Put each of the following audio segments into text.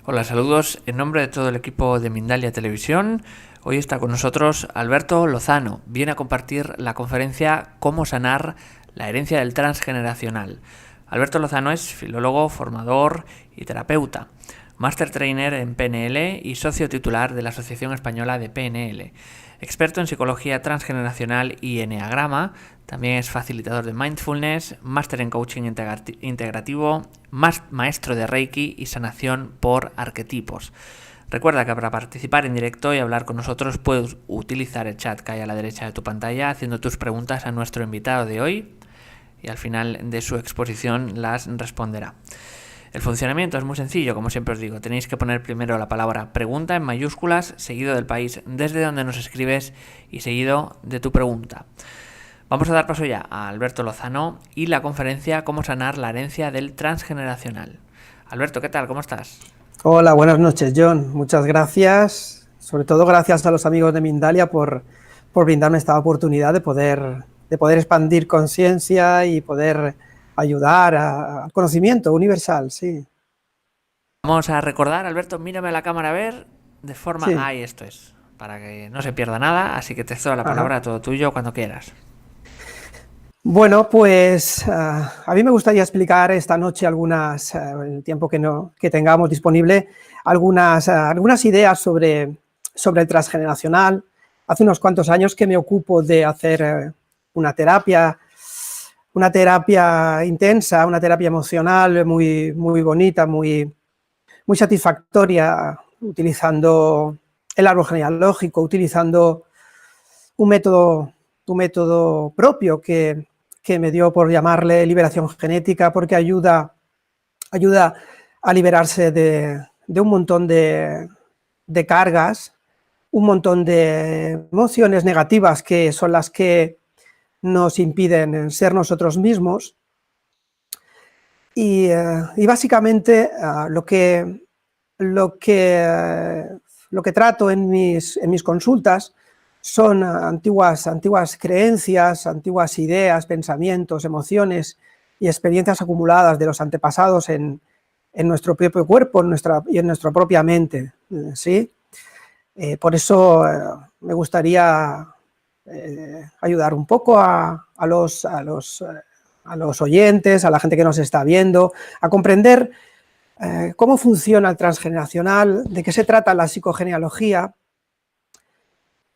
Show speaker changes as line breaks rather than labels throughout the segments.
Hola, saludos en nombre de todo el equipo de Mindalia Televisión. Hoy está con nosotros Alberto Lozano. Viene a compartir la conferencia Cómo sanar la herencia del transgeneracional. Alberto Lozano es filólogo, formador y terapeuta, Master Trainer en PNL y socio titular de la Asociación Española de PNL. Experto en psicología transgeneracional y eneagrama, también es facilitador de mindfulness, máster en coaching integrativo, maestro de Reiki y sanación por arquetipos. Recuerda que para participar en directo y hablar con nosotros puedes utilizar el chat que hay a la derecha de tu pantalla haciendo tus preguntas a nuestro invitado de hoy y al final de su exposición las responderá. El funcionamiento es muy sencillo, como siempre os digo. Tenéis que poner primero la palabra pregunta en mayúsculas, seguido del país desde donde nos escribes y seguido de tu pregunta. Vamos a dar paso ya a Alberto Lozano y la conferencia Cómo sanar la herencia del transgeneracional. Alberto, ¿qué tal? ¿Cómo estás?
Hola, buenas noches, John. Muchas gracias. Sobre todo gracias a los amigos de Mindalia por brindarme esta oportunidad de poder expandir conciencia y poder ayudar al conocimiento universal, sí.
Vamos a recordar, Alberto, mírame a la cámara a ver, de forma...
Sí.
Ahí esto es, para que no se pierda nada, así que te cedo la palabra, todo tuyo, cuando quieras.
Bueno, pues a mí me gustaría explicar esta noche algunas, en el tiempo que tengamos disponible, algunas ideas sobre el transgeneracional. Hace unos cuantos años que me ocupo de hacer una terapia intensa, una terapia emocional muy, muy bonita, muy satisfactoria, utilizando el árbol genealógico, utilizando un método propio que me dio por llamarle liberación genética, porque ayuda a liberarse de un montón de cargas, un montón de emociones negativas que son las que nos impiden ser nosotros mismos. Y básicamente lo que trato en mis consultas son antiguas creencias, antiguas ideas, pensamientos, emociones y experiencias acumuladas de los antepasados en nuestro propio cuerpo y en nuestra propia mente, ¿sí? Por eso me gustaría ayudar un poco a los oyentes, a la gente que nos está viendo, a comprender cómo funciona el transgeneracional, de qué se trata la psicogenealogía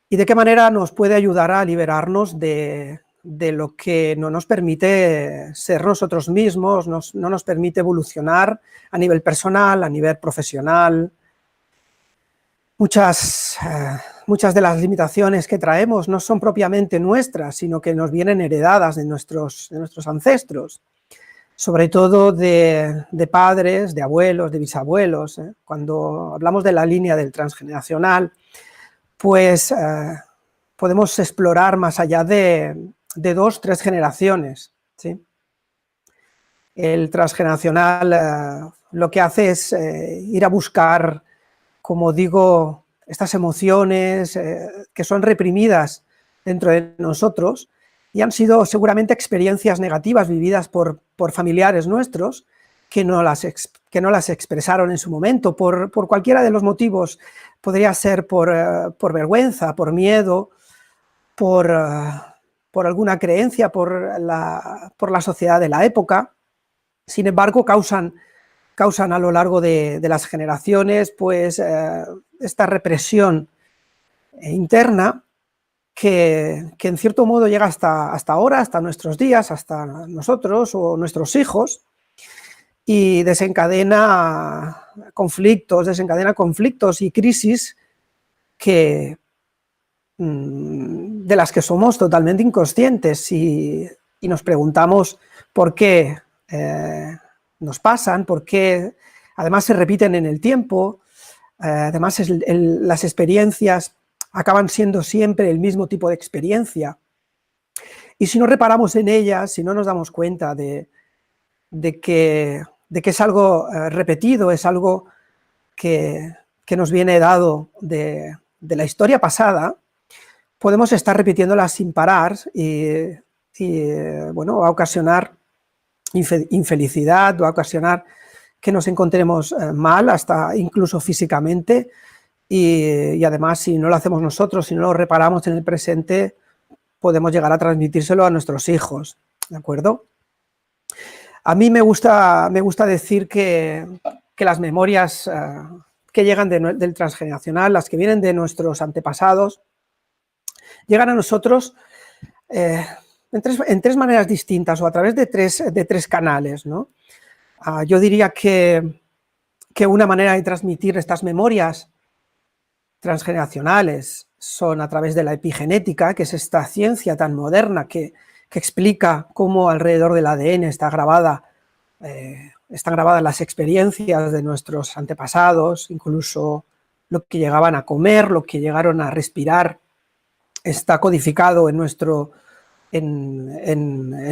y de qué manera nos puede ayudar a liberarnos de lo que no nos permite ser nosotros mismos, no nos permite evolucionar a nivel personal, a nivel profesional. Muchas de las limitaciones que traemos no son propiamente nuestras, sino que nos vienen heredadas de nuestros ancestros, sobre todo de padres, de abuelos, de bisabuelos. Cuando hablamos de la línea del transgeneracional, pues podemos explorar más allá de 2, 3 generaciones, ¿sí? El transgeneracional lo que hace es ir a buscar, como digo, estas emociones que son reprimidas dentro de nosotros y han sido seguramente experiencias negativas vividas por familiares nuestros que no las expresaron en su momento, por cualquiera de los motivos. Podría ser por vergüenza, por miedo, por alguna creencia, por la sociedad de la época. Sin embargo, causan a lo largo de las generaciones pues esta represión interna que en cierto modo llega hasta ahora, hasta nuestros días, hasta nosotros o nuestros hijos, y desencadena conflictos y crisis de las que somos totalmente inconscientes y nos preguntamos por qué nos pasan, por qué además se repiten en el tiempo, además las experiencias acaban siendo siempre el mismo tipo de experiencia. Y si no reparamos en ellas, si no nos damos cuenta de que es algo repetido, es algo que nos viene dado de la historia pasada, podemos estar repitiéndolas sin parar bueno, va a ocasionar infelicidad, va a ocasionar que nos encontremos mal, hasta incluso físicamente, y además si no lo hacemos nosotros, si no lo reparamos en el presente, podemos llegar a transmitírselo a nuestros hijos, ¿de acuerdo? A mí me gusta decir que las memorias que llegan del transgeneracional, las que vienen de nuestros antepasados, llegan a nosotros en tres maneras distintas o a través de tres canales, ¿no? Yo diría que una manera de transmitir estas memorias transgeneracionales son a través de la epigenética, que es esta ciencia tan moderna que explica cómo alrededor del ADN están grabadas las experiencias de nuestros antepasados, incluso lo que llegaban a comer, lo que llegaron a respirar, está codificado en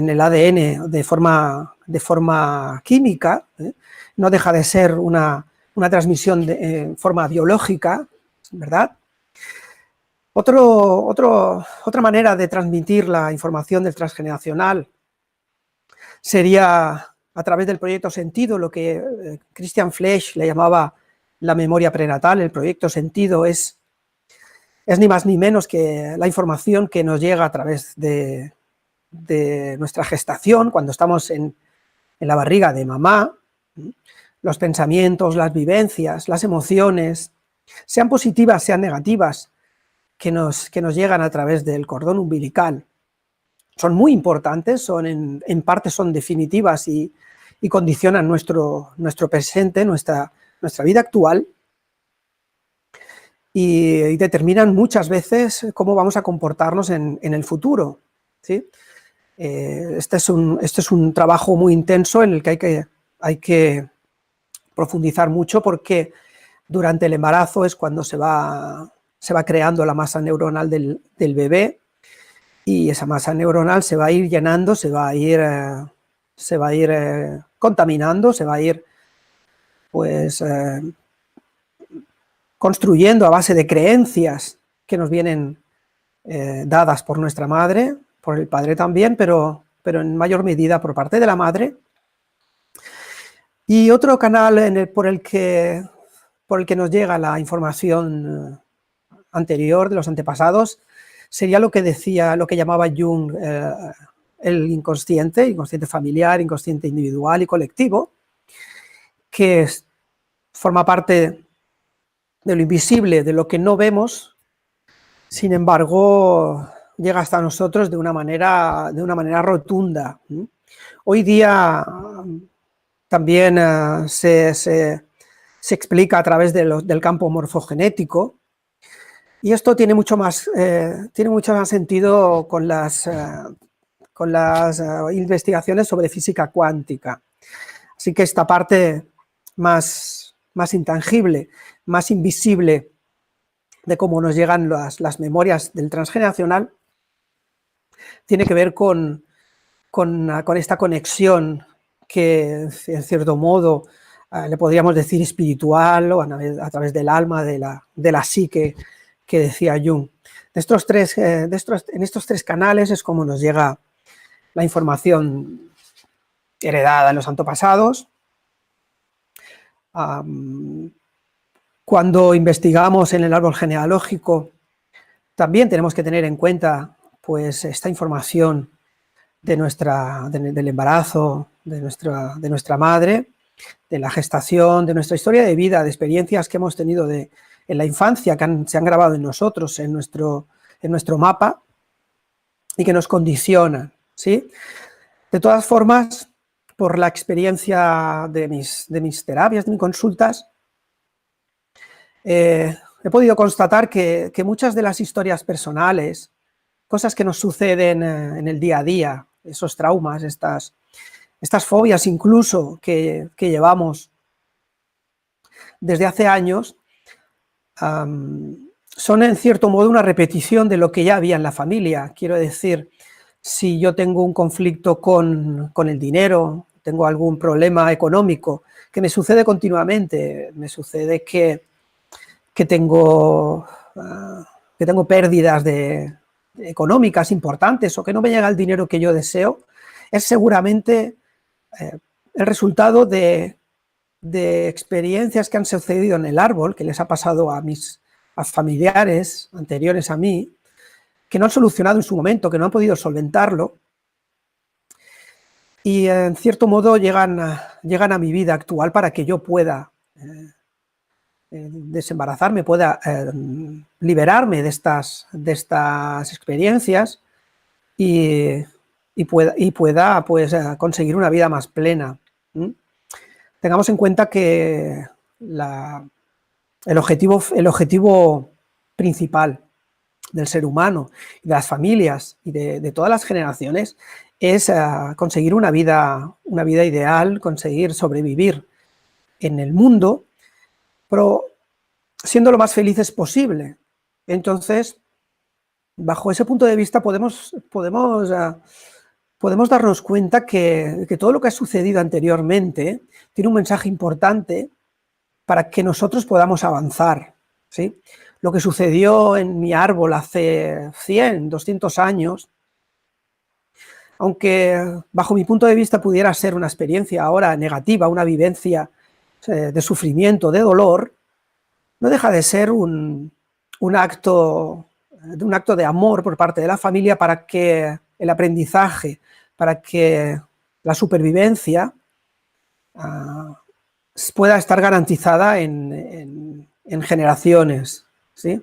el ADN de forma química, no deja de ser una transmisión en forma biológica, ¿verdad? Otra manera de transmitir la información del transgeneracional sería a través del proyecto Sentido, lo que Christian Flesch le llamaba la memoria prenatal. El proyecto Sentido es ni más ni menos que la información que nos llega a través de nuestra gestación, cuando estamos en la barriga de mamá, los pensamientos, las vivencias, las emociones, sean positivas, sean negativas, que nos llegan a través del cordón umbilical. Son muy importantes, en parte son definitivas y condicionan nuestro presente, nuestra vida actual, y determinan muchas veces cómo vamos a comportarnos en el futuro, ¿sí? Este es un trabajo muy intenso en el que hay que profundizar mucho, porque durante el embarazo es cuando se va creando la masa neuronal del bebé, y esa masa neuronal se va a ir llenando, se va a ir contaminando, se va a ir pues construyendo a base de creencias que nos vienen dadas por nuestra madre, por el padre también, pero en mayor medida por parte de la madre. Y otro canal por el que nos llega la información anterior de los antepasados sería lo que llamaba Jung el inconsciente familiar, inconsciente individual y colectivo, que forma parte de lo invisible, de lo que no vemos. Sin embargo, llega hasta nosotros de una manera rotunda. Hoy día también se explica a través del campo morfogenético, y esto tiene mucho más sentido con las investigaciones sobre física cuántica. Así que esta parte más intangible, más invisible de cómo nos llegan las memorias del transgeneracional, tiene que ver con esta conexión que, en cierto modo, le podríamos decir espiritual, o a través del alma, de la psique, que decía Jung. En estos tres canales es como nos llega la información heredada en los antepasados. Cuando investigamos en el árbol genealógico, también tenemos que tener en cuenta pues esta información del embarazo de nuestra madre, de la gestación, de nuestra historia de vida, de experiencias que hemos tenido en la infancia, que se han grabado en nosotros, en nuestro mapa, y que nos condicionan, ¿sí? De todas formas, por la experiencia de mis terapias, de mis consultas, he podido constatar que muchas de las historias personales, cosas que nos suceden en el día a día, esos traumas, estas fobias incluso que llevamos desde hace años, son en cierto modo una repetición de lo que ya había en la familia. Quiero decir, si yo tengo un conflicto con el dinero, tengo algún problema económico, que me sucede continuamente, me sucede que tengo que tengo pérdidas económicas importantes o que no me llega el dinero que yo deseo, es seguramente el resultado de experiencias que han sucedido en el árbol, que les ha pasado a mis familiares anteriores a mí, que no han solucionado en su momento, que no han podido solventarlo, y en cierto modo llegan a mi vida actual para que yo pueda desembarazarme, pueda liberarme de estas experiencias y pueda pues, conseguir una vida más plena. Tengamos en cuenta que el objetivo principal del ser humano, de las familias y de todas las generaciones es conseguir una vida ideal, conseguir sobrevivir en el mundo, pero siendo lo más felices posible. Entonces, bajo ese punto de vista podemos darnos cuenta que todo lo que ha sucedido anteriormente tiene un mensaje importante para que nosotros podamos avanzar, ¿sí? Lo que sucedió en mi árbol hace 100, 200 años, aunque bajo mi punto de vista pudiera ser una experiencia ahora negativa, una vivencia de sufrimiento, de dolor, no deja de ser un acto de amor por parte de la familia para que el aprendizaje, para que la supervivencia pueda estar garantizada en generaciones, ¿sí?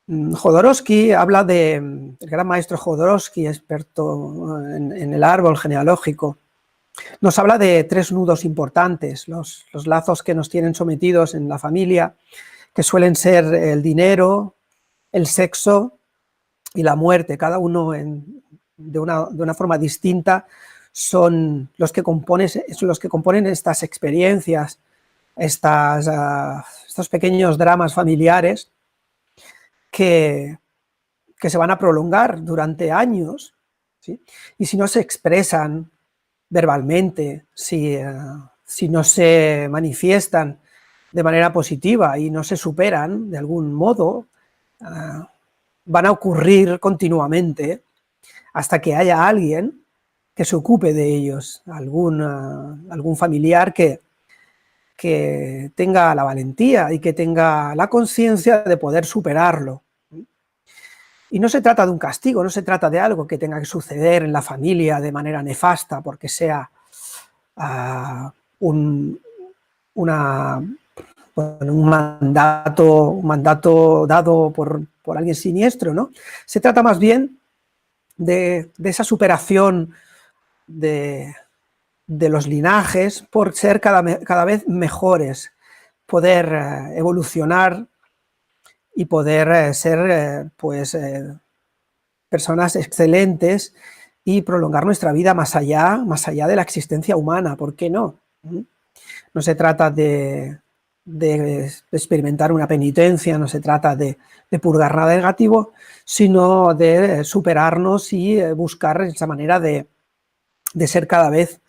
Jodorowsky habla el gran maestro Jodorowsky, experto en el árbol genealógico, nos habla de 3 nudos importantes, los lazos que nos tienen sometidos en la familia, que suelen ser el dinero, el sexo y la muerte, cada uno de una forma distinta, son los que componen estas experiencias, estos pequeños dramas familiares que se van a prolongar durante años, ¿sí? Y si no se expresan verbalmente, si no se manifiestan de manera positiva y no se superan de algún modo, van a ocurrir continuamente hasta que haya alguien que se ocupe de ellos, algún familiar que tenga la valentía y que tenga la conciencia de poder superarlo. Y no se trata de un castigo, no se trata de algo que tenga que suceder en la familia de manera nefasta porque sea un mandato dado por alguien siniestro, ¿no? Se trata más bien de esa superación de los linajes por ser cada vez mejores, poder evolucionar y poder ser personas excelentes y prolongar nuestra vida más allá de la existencia humana, ¿por qué no? No se trata de experimentar una penitencia, no se trata de purgar nada negativo, sino de superarnos y buscar esa manera de ser cada vez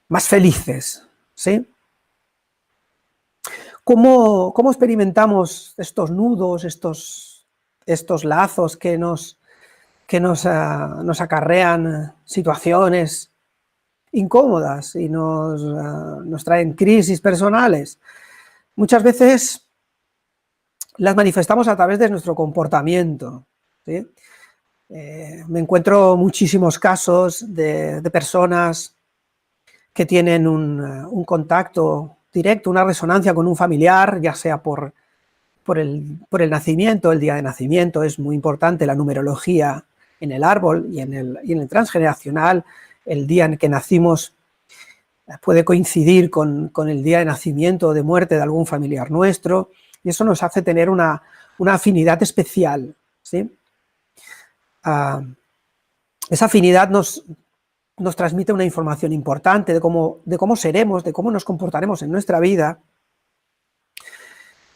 más felices, ¿sí? ¿Cómo experimentamos estos nudos, estos lazos que nos acarrean situaciones incómodas y nos traen crisis personales? Muchas veces las manifestamos a través de nuestro comportamiento, ¿sí? Me encuentro muchísimos casos de personas que tienen un contacto directo, una resonancia con un familiar, ya sea por el nacimiento, el día de nacimiento. Es muy importante la numerología en el árbol y en el transgeneracional. El día en que nacimos puede coincidir con el día de nacimiento o de muerte de algún familiar nuestro, y eso nos hace tener una afinidad especial, ¿sí? Esa afinidad nos transmite una información importante de cómo seremos, de cómo nos comportaremos en nuestra vida.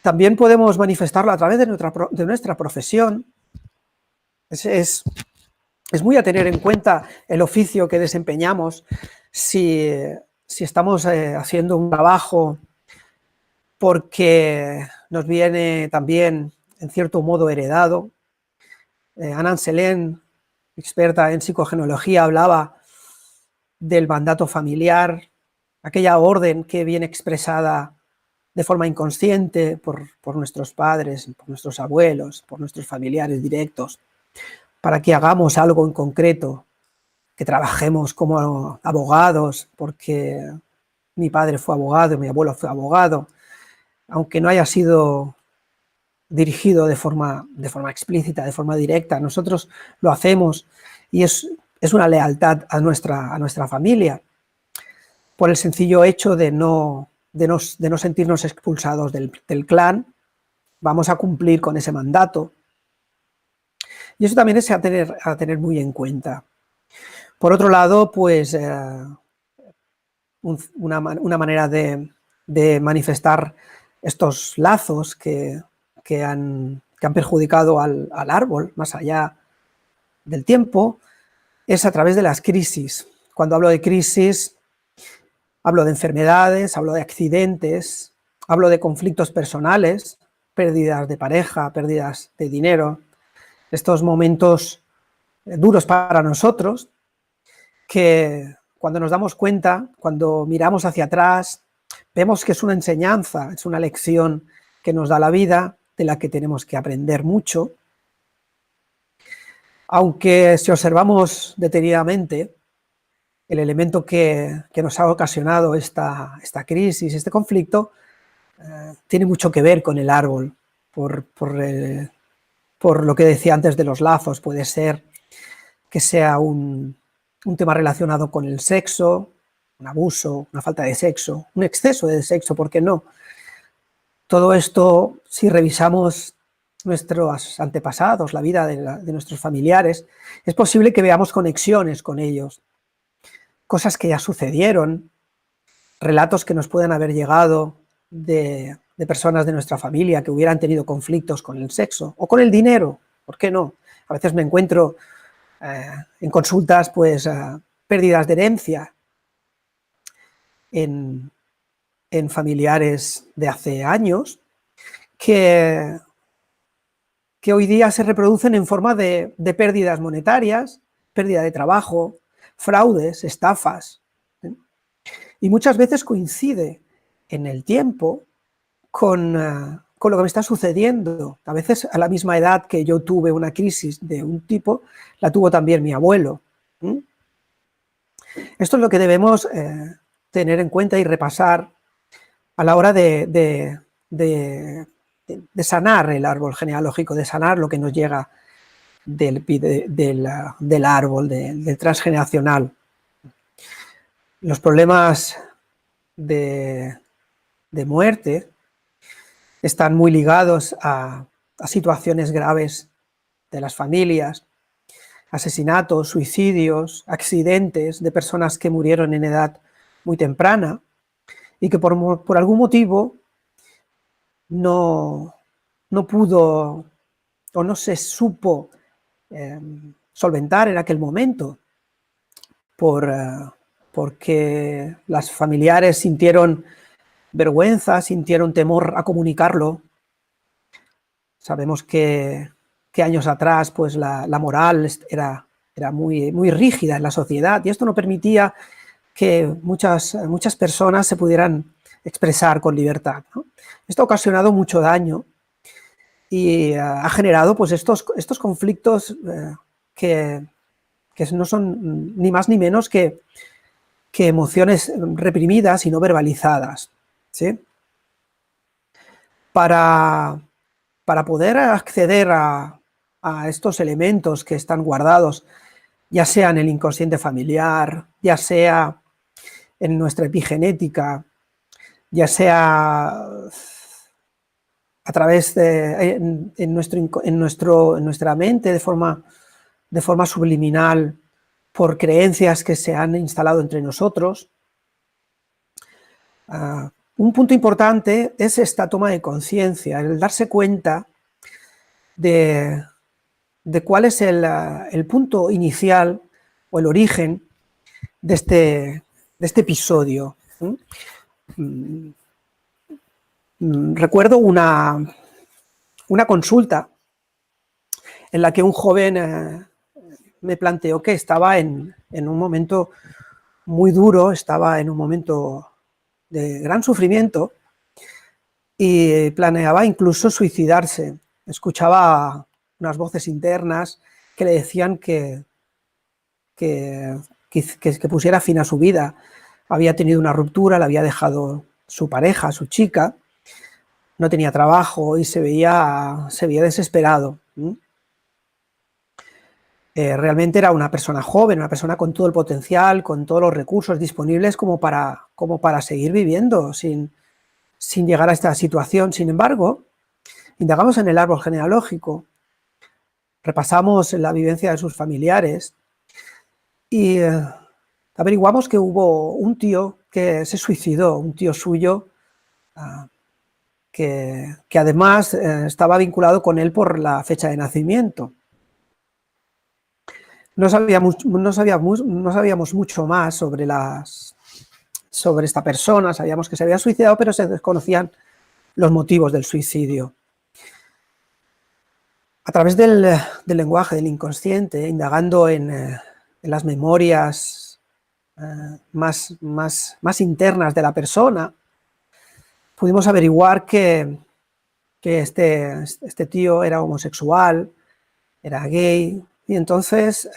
También podemos manifestarlo a través de nuestra profesión. Es muy a tener en cuenta el oficio que desempeñamos. Si estamos haciendo un trabajo porque nos viene también, en cierto modo, heredado. Anand Selen, experta en psicogenealogía, hablaba del mandato familiar, aquella orden que viene expresada de forma inconsciente por nuestros padres, por nuestros abuelos, por nuestros familiares directos, para que hagamos algo en concreto, que trabajemos como abogados, porque mi padre fue abogado, mi abuelo fue abogado, aunque no haya sido dirigido de forma explícita, de forma directa, nosotros lo hacemos y es una lealtad a nuestra familia, por el sencillo hecho de no sentirnos expulsados del clan. Vamos a cumplir con ese mandato. Y eso también es a tener muy en cuenta. Por otro lado, pues una manera de manifestar estos lazos que han perjudicado al árbol más allá del tiempo es a través de las crisis. Cuando hablo de crisis, hablo de enfermedades, hablo de accidentes, hablo de conflictos personales, pérdidas de pareja, pérdidas de dinero, estos momentos duros para nosotros, que cuando nos damos cuenta, cuando miramos hacia atrás, vemos que es una enseñanza, es una lección que nos da la vida, de la que tenemos que aprender mucho. Aunque si observamos detenidamente, el elemento que nos ha ocasionado esta crisis, este conflicto, tiene mucho que ver con el árbol, por lo que decía antes de los lazos. Puede ser que sea un tema relacionado con el sexo, un abuso, una falta de sexo, un exceso de sexo, ¿por qué no? Todo esto, si revisamos nuestros antepasados, la vida de nuestros familiares, es posible que veamos conexiones con ellos, cosas que ya sucedieron, relatos que nos pueden haber llegado de personas de nuestra familia que hubieran tenido conflictos con el sexo o con el dinero, ¿por qué no? A veces me encuentro en consultas pues pérdidas de herencia en familiares de hace años que hoy día se reproducen en forma de pérdidas monetarias, pérdida de trabajo, fraudes, estafas. Y muchas veces coincide en el tiempo con lo que me está sucediendo. A veces a la misma edad que yo tuve una crisis de un tipo, la tuvo también mi abuelo. Esto es lo que debemos tener en cuenta y repasar a la hora de sanar el árbol genealógico, de sanar lo que nos llega del árbol, del transgeneracional. Los problemas de muerte están muy ligados a situaciones graves de las familias, asesinatos, suicidios, accidentes de personas que murieron en edad muy temprana y que por algún motivo no pudo o no se supo solventar en aquel momento porque las familiares sintieron vergüenza, sintieron temor a comunicarlo. Sabemos que años atrás pues la moral era muy rígida en la sociedad y esto no permitía que muchas personas se pudieran expresar con libertad, ¿no? Esto ha ocasionado mucho daño y ha generado pues estos conflictos que no son ni más ni menos que emociones reprimidas y no verbalizadas, ¿sí? Para poder acceder a estos elementos que están guardados, ya sea en el inconsciente familiar, ya sea en nuestra epigenética, ya sea a través en nuestra mente de forma subliminal, por creencias que se han instalado entre nosotros. Un punto importante es esta toma de conciencia, el darse cuenta de cuál es el punto inicial o el origen de este episodio. Recuerdo una consulta en la que un joven me planteó que estaba en un momento muy duro, estaba en un momento de gran sufrimiento y planeaba incluso suicidarse. Escuchaba unas voces internas que le decían que pusiera fin a su vida. Había tenido una ruptura, le había dejado su pareja, su chica, no tenía trabajo y se veía desesperado. Realmente era una persona joven, una persona con todo el potencial, con todos los recursos disponibles como para seguir viviendo sin llegar a esta situación. Sin embargo, indagamos en el árbol genealógico, repasamos la vivencia de sus familiares y averiguamos que hubo un tío que se suicidó, un tío suyo que además estaba vinculado con él por la fecha de nacimiento. No sabíamos mucho más sobre esta persona, sabíamos que se había suicidado, pero se desconocían los motivos del suicidio. A través del lenguaje del inconsciente, indagando en las memorias más internas de la persona, pudimos averiguar que este tío era homosexual, era gay, y entonces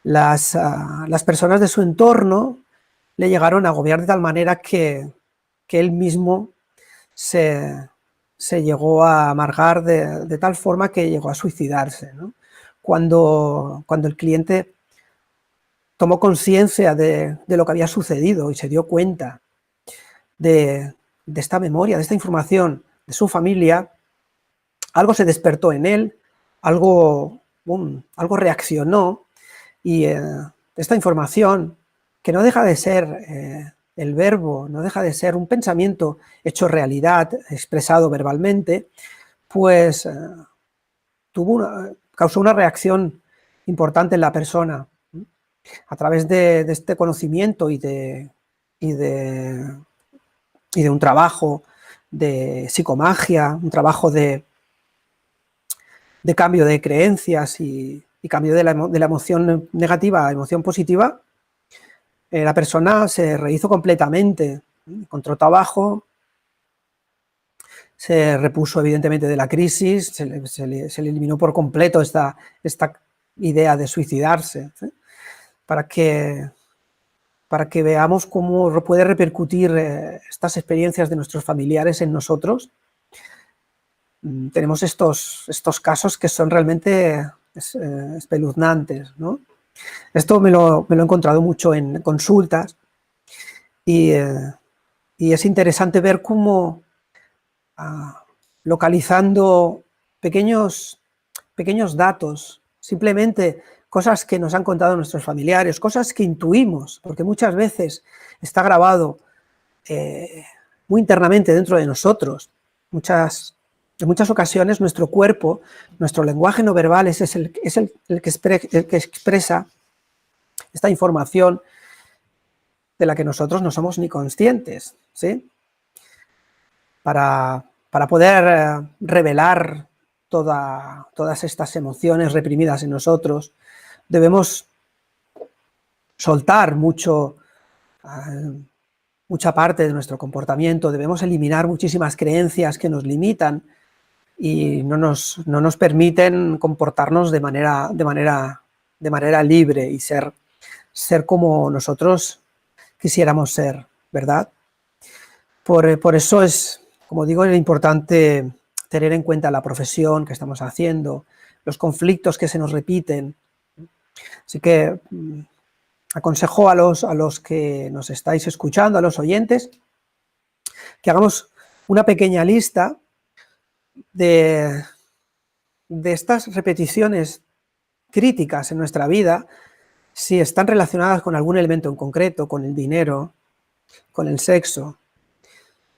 las personas de su entorno le llegaron a agobiar de tal manera que él mismo se llegó a amargar de tal forma que llegó a suicidarse, ¿no? Cuando el cliente tomó conciencia de lo que había sucedido y se dio cuenta de esta memoria, de esta información de su familia, algo se despertó en él, algo reaccionó y esta información, que no deja de ser el verbo, no deja de ser un pensamiento hecho realidad, expresado verbalmente, pues causó una reacción importante en la persona. A través de este conocimiento y de un trabajo de psicomagia, un trabajo de cambio de creencias y cambio de la emoción negativa a emoción positiva, la persona se rehizo completamente, encontró trabajo, se repuso evidentemente de la crisis, se le eliminó por completo esta idea de suicidarse, ¿sí? para que veamos cómo puede repercutir estas experiencias de nuestros familiares en nosotros. Tenemos estos casos que son realmente espeluznantes, ¿no? Esto me lo he encontrado mucho en consultas y es interesante ver cómo localizando pequeños datos, simplemente cosas que nos han contado nuestros familiares, cosas que intuimos, porque muchas veces está grabado muy internamente dentro de nosotros. En muchas ocasiones nuestro cuerpo, nuestro lenguaje no verbal es el que expresa esta información de la que nosotros no somos ni conscientes, ¿sí? Para poder revelar todas estas emociones reprimidas en nosotros, debemos soltar mucha parte de nuestro comportamiento, debemos eliminar muchísimas creencias que nos limitan y no nos permiten comportarnos de manera libre y ser como nosotros quisiéramos ser, ¿verdad? Por eso es, como digo, es importante tener en cuenta la profesión que estamos haciendo, los conflictos que se nos repiten. Así que aconsejo a los que nos estáis escuchando, a los oyentes, que hagamos una pequeña lista de estas repeticiones críticas en nuestra vida, si están relacionadas con algún elemento en concreto, con el dinero, con el sexo,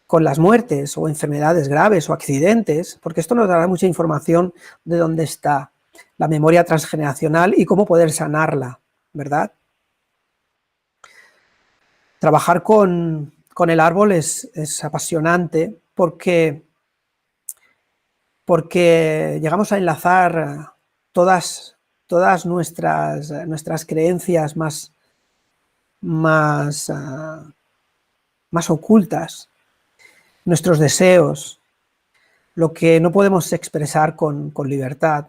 con las muertes o enfermedades graves o accidentes, porque esto nos dará mucha información de dónde está la memoria transgeneracional y cómo poder sanarla, ¿verdad? Trabajar con con el árbol es apasionante porque llegamos a enlazar todas nuestras creencias más ocultas, nuestros deseos, lo que no podemos expresar con libertad,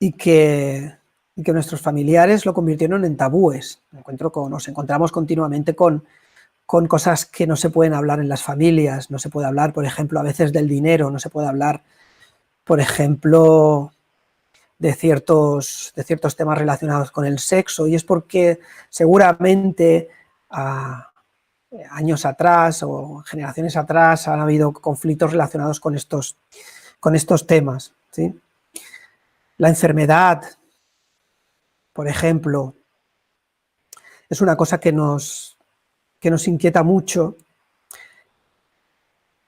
y que nuestros familiares lo convirtieron en tabúes. Nos encontramos continuamente con cosas que no se pueden hablar en las familias. No se puede hablar, por ejemplo, a veces del dinero, no se puede hablar, por ejemplo, de ciertos temas relacionados con el sexo, y es porque seguramente años atrás o generaciones atrás han habido conflictos relacionados con estos temas, ¿sí? La enfermedad, por ejemplo, es una cosa que nos inquieta mucho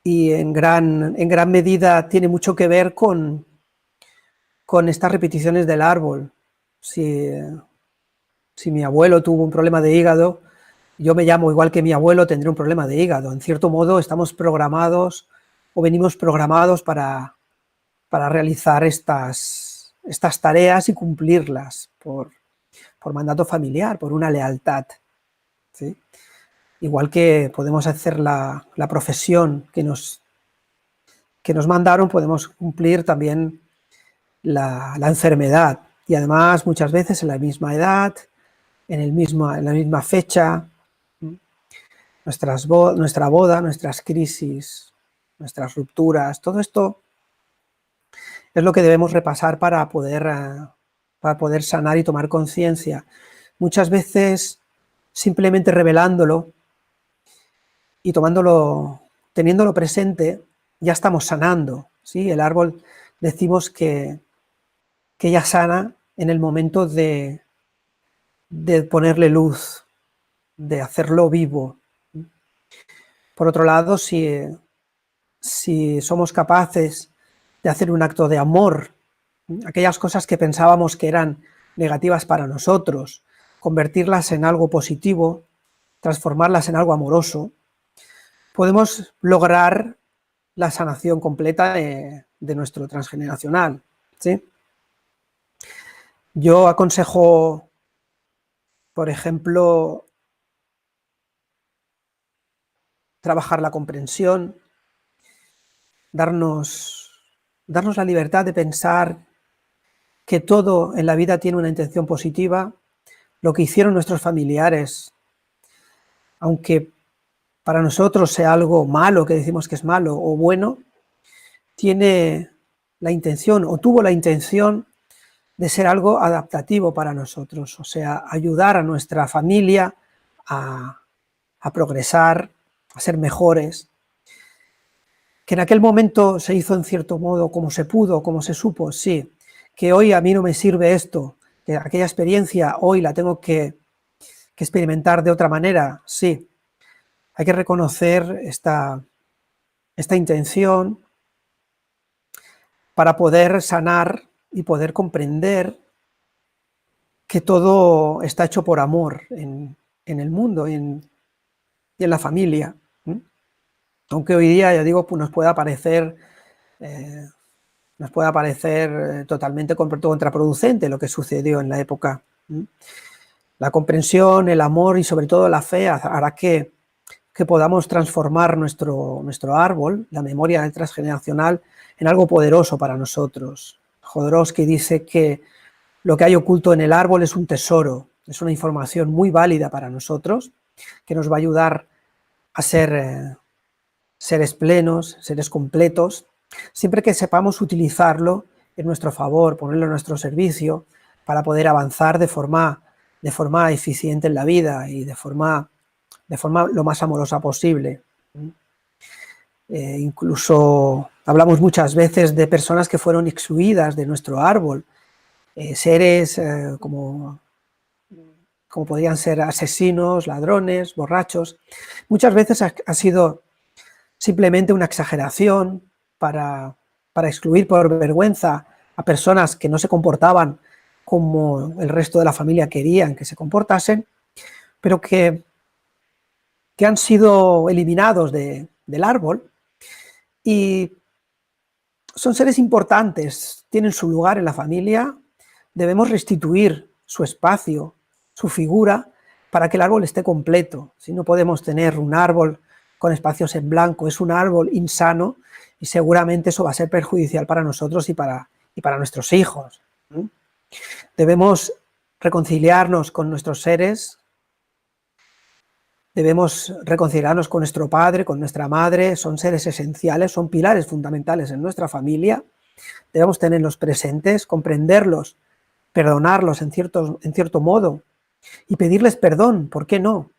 y en gran medida tiene mucho que ver con estas repeticiones del árbol. Si mi abuelo tuvo un problema de hígado, yo me llamo igual que mi abuelo, tendré un problema de hígado. En cierto modo estamos programados o venimos programados para realizar estas tareas y cumplirlas por mandato familiar, por una lealtad, ¿sí? Igual que podemos hacer la profesión que nos mandaron, podemos cumplir también la enfermedad, y además muchas veces en la misma edad, en la misma fecha. Nuestra boda, nuestras crisis, nuestras rupturas, todo esto es lo que debemos repasar para poder sanar y tomar conciencia. Muchas veces simplemente revelándolo y teniéndolo presente, ya estamos sanando, ¿sí? El árbol, decimos que ella sana en el momento de ponerle luz, de hacerlo vivo. Por otro lado, si somos capaces de hacer un acto de amor, aquellas cosas que pensábamos que eran negativas para nosotros, convertirlas en algo positivo, transformarlas en algo amoroso, podemos lograr la sanación completa de nuestro transgeneracional, ¿sí? Yo aconsejo, por ejemplo, trabajar la comprensión, darnos la libertad de pensar que todo en la vida tiene una intención positiva. Lo que hicieron nuestros familiares, aunque para nosotros sea algo malo, que decimos que es malo o bueno, tiene la intención o tuvo la intención de ser algo adaptativo para nosotros, o sea, ayudar a nuestra familia a progresar, a ser mejores. Que en aquel momento se hizo en cierto modo como se pudo, como se supo, sí. Que hoy a mí no me sirve esto, que aquella experiencia hoy la tengo que experimentar de otra manera, sí. Hay que reconocer esta intención para poder sanar y poder comprender que todo está hecho por amor en el mundo y en la familia. Aunque hoy día, ya digo, pues nos pueda parecer totalmente contraproducente lo que sucedió en la época. La comprensión, el amor y sobre todo la fe hará que podamos transformar nuestro árbol, la memoria transgeneracional, en algo poderoso para nosotros. Jodorowsky dice que lo que hay oculto en el árbol es un tesoro, es una información muy válida para nosotros, que nos va a ayudar a ser seres plenos, seres completos, siempre que sepamos utilizarlo en nuestro favor, ponerlo en nuestro servicio, para poder avanzar de forma eficiente en la vida y de forma lo más amorosa posible. Incluso hablamos muchas veces de personas que fueron excluidas de nuestro árbol, seres como podrían ser asesinos, ladrones, borrachos. Muchas veces ha sido simplemente una exageración para excluir por vergüenza a personas que no se comportaban como el resto de la familia querían que se comportasen, pero que que han sido eliminados del árbol y son seres importantes, tienen su lugar en la familia, debemos restituir su espacio, su figura, para que el árbol esté completo. Si no podemos tener un árbol con espacios en blanco, es un árbol insano y seguramente eso va a ser perjudicial para nosotros y para nuestros hijos. Debemos reconciliarnos con nuestros seres, debemos reconciliarnos con nuestro padre, con nuestra madre, son seres esenciales, son pilares fundamentales en nuestra familia, debemos tenerlos presentes, comprenderlos, perdonarlos en cierto modo y pedirles perdón, ¿por qué no?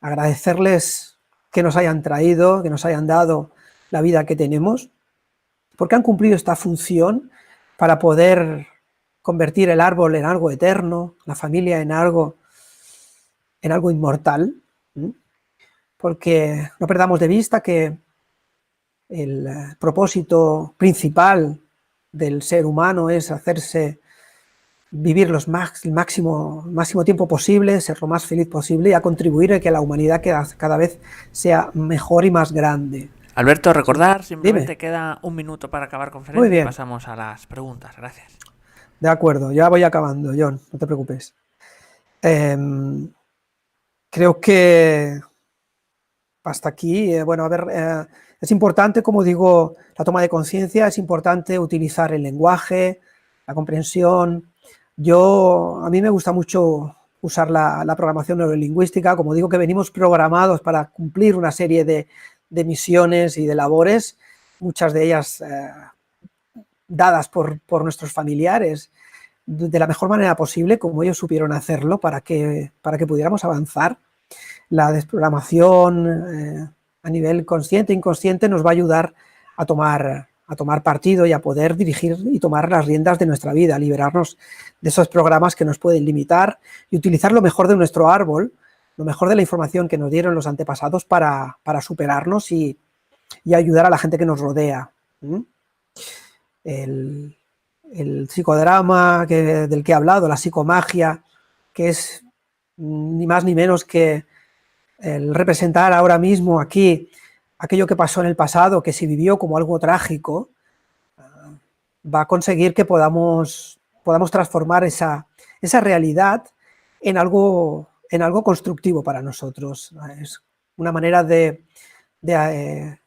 Agradecerles que nos hayan traído, que nos hayan dado la vida que tenemos, porque han cumplido esta función para poder convertir el árbol en algo eterno, la familia en algo inmortal, porque no perdamos de vista que el propósito principal del ser humano es vivir el máximo tiempo posible, ser lo más feliz posible y a contribuir a que la humanidad cada vez sea mejor y más grande.
Alberto, recordar, simplemente queda un minuto para acabar conferencia y pasamos a las preguntas. Gracias.
De acuerdo, ya voy acabando, John, no te preocupes. Creo que hasta aquí, bueno, a ver, es importante, como digo, la toma de conciencia, es importante utilizar el lenguaje, la comprensión. A mí me gusta mucho usar la programación neurolingüística, como digo que venimos programados para cumplir una serie de misiones y de labores, muchas de ellas dadas por nuestros familiares, de la mejor manera posible, como ellos supieron hacerlo, para que pudiéramos avanzar. La desprogramación a nivel consciente e inconsciente nos va a ayudar a tomar partido y a poder dirigir y tomar las riendas de nuestra vida, liberarnos de esos programas que nos pueden limitar y utilizar lo mejor de nuestro árbol, lo mejor de la información que nos dieron los antepasados para superarnos y ayudar a la gente que nos rodea. El psicodrama del que he hablado, la psicomagia, que es ni más ni menos que el representar ahora mismo aquí aquello que pasó en el pasado, que se vivió como algo trágico, va a conseguir que podamos transformar esa realidad en algo constructivo para nosotros. Es una manera de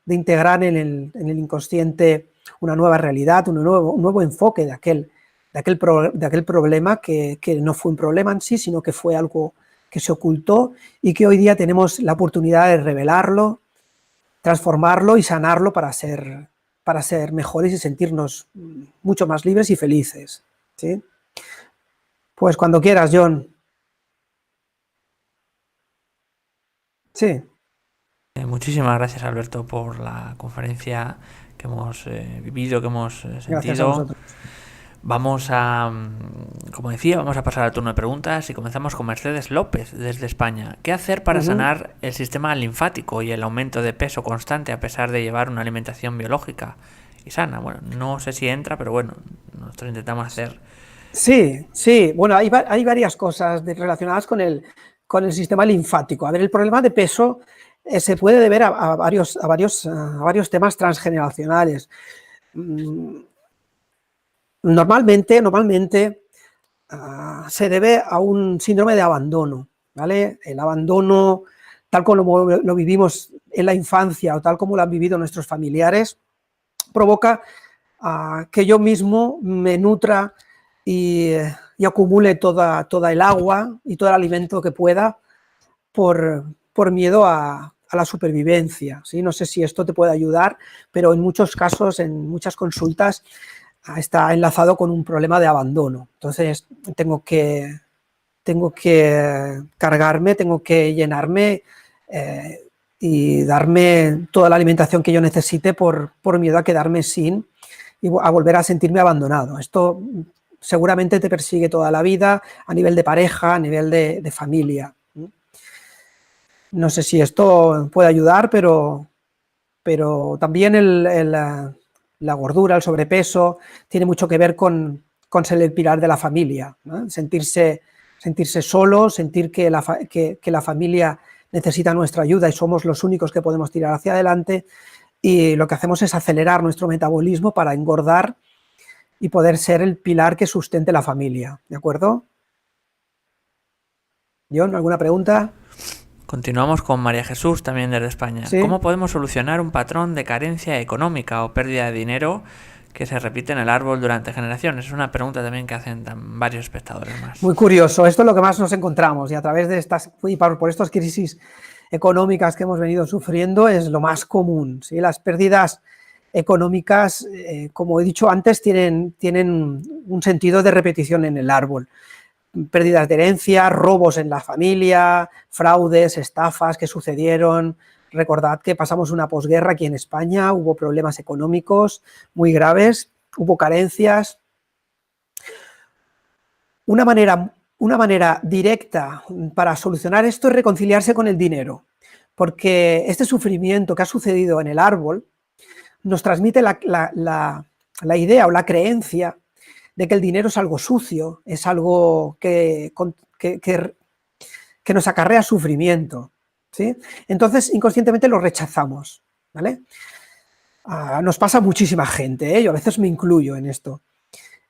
integrar en el inconsciente una nueva realidad, un nuevo enfoque de aquel problema que no fue un problema en sí, sino que fue algo que se ocultó y que hoy día tenemos la oportunidad de revelarlo, transformarlo y sanarlo para ser mejores y sentirnos mucho más libres y felices, ¿sí? Pues cuando quieras, John. Sí.
Muchísimas gracias, Alberto, por la conferencia que hemos vivido, que hemos sentido.
Gracias a vosotros.
Vamos a, como decía, vamos a pasar al turno de preguntas y comenzamos con Mercedes López desde España. ¿Qué hacer para sanar el sistema linfático y el aumento de peso constante a pesar de llevar una alimentación biológica y sana? Bueno, no sé si entra, pero bueno, nosotros intentamos hacer...
Sí, bueno, hay varias cosas relacionadas con el sistema linfático. A ver, el problema de peso se puede deber a varios temas transgeneracionales. Normalmente se debe a un síndrome de abandono, ¿vale? El abandono, tal como lo vivimos en la infancia o tal como lo han vivido nuestros familiares, provoca que yo mismo me nutra y acumule toda el agua y todo el alimento que pueda por miedo a la supervivencia, ¿sí? No sé si esto te puede ayudar, pero en muchos casos, en muchas consultas, está enlazado con un problema de abandono. Entonces tengo que cargarme, tengo que llenarme y darme toda la alimentación que yo necesite por miedo a quedarme sin y a volver a sentirme abandonado. Esto seguramente te persigue toda la vida a nivel de pareja, a nivel de familia. No sé si esto puede ayudar, pero también la gordura, el sobrepeso, tiene mucho que ver con ser el pilar de la familia, ¿no? Sentirse solo, sentir que la familia necesita nuestra ayuda y somos los únicos que podemos tirar hacia adelante, y lo que hacemos es acelerar nuestro metabolismo para engordar y poder ser el pilar que sustente la familia, ¿de acuerdo? John, ¿alguna pregunta?
Continuamos con María Jesús, también desde España.
¿Sí?
¿Cómo podemos solucionar un patrón de carencia económica o pérdida de dinero que se repite en el árbol durante generaciones? Es una pregunta también que hacen varios espectadores más.
Muy curioso, esto es lo que más nos encontramos, y a través de estas, por estas crisis económicas que hemos venido sufriendo es lo más común, ¿sí? Las pérdidas económicas, como he dicho antes, tienen un sentido de repetición en el árbol. Pérdidas de herencia, robos en la familia, fraudes, estafas que sucedieron. Recordad que pasamos una posguerra aquí en España, hubo problemas económicos muy graves, hubo carencias. Una manera directa para solucionar esto es reconciliarse con el dinero, porque este sufrimiento que ha sucedido en el árbol nos transmite la idea o la creencia de que el dinero es algo sucio, es algo que nos acarrea sufrimiento, ¿sí? Entonces, inconscientemente lo rechazamos, ¿vale? Nos pasa a muchísima gente, ¿eh? Yo a veces me incluyo en esto.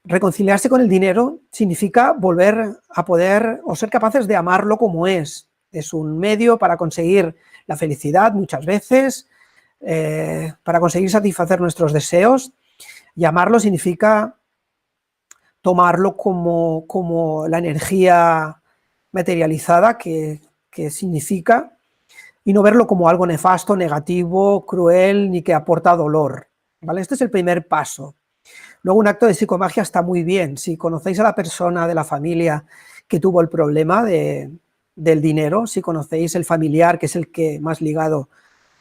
Reconciliarse con el dinero significa volver a poder o ser capaces de amarlo como es. Es un medio para conseguir la felicidad muchas veces, para conseguir satisfacer nuestros deseos, y amarlo significa tomarlo como la energía materializada que significa, y no verlo como algo nefasto, negativo, cruel, ni que aporta dolor, ¿vale? Este es el primer paso. Luego, un acto de psicomagia está muy bien. Si conocéis a la persona de la familia que tuvo el problema del dinero, si conocéis el familiar que es el que más ligado